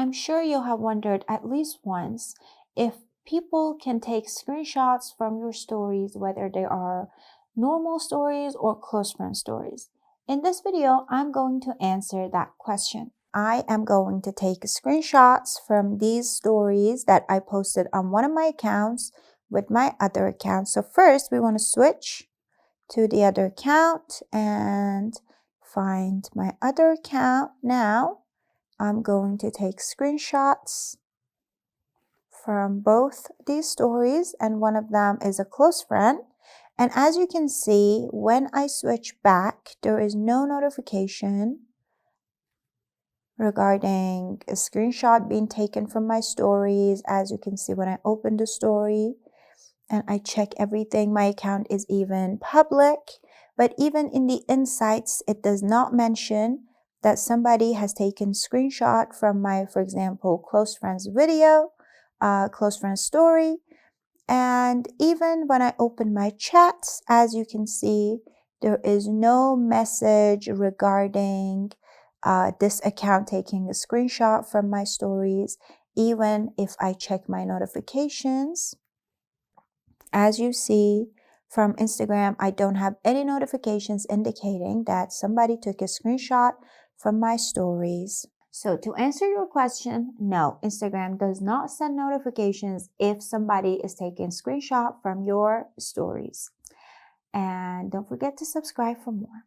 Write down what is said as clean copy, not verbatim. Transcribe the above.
I'm sure you have wondered at least once if people can take screenshots from your stories, whether they are normal stories or close friend stories. In this video, I'm going to answer that question. I am going to take screenshots from these stories that I posted on one of my accounts with my other account. So first, we want to switch to the other account and find my other account. Now, I'm going to take screenshots from both these stories, and one of them is a close friend. And as you can see, when I switch back, there is no notification regarding a screenshot being taken from my stories. As you can see, when I open the story and I check everything, my account is even public. But even in the insights, it does not mention that somebody has taken screenshot from my, for example, close friends video, close friends story. And even when I open my chats, as you can see, there is no message regarding this account taking a screenshot from my stories. Even if I check my notifications, as you see from Instagram, I don't have any notifications indicating that somebody took a screenshot from my stories. So to answer your question, no, Instagram does not send notifications if somebody is taking a screenshot from your stories. And don't forget to subscribe for more.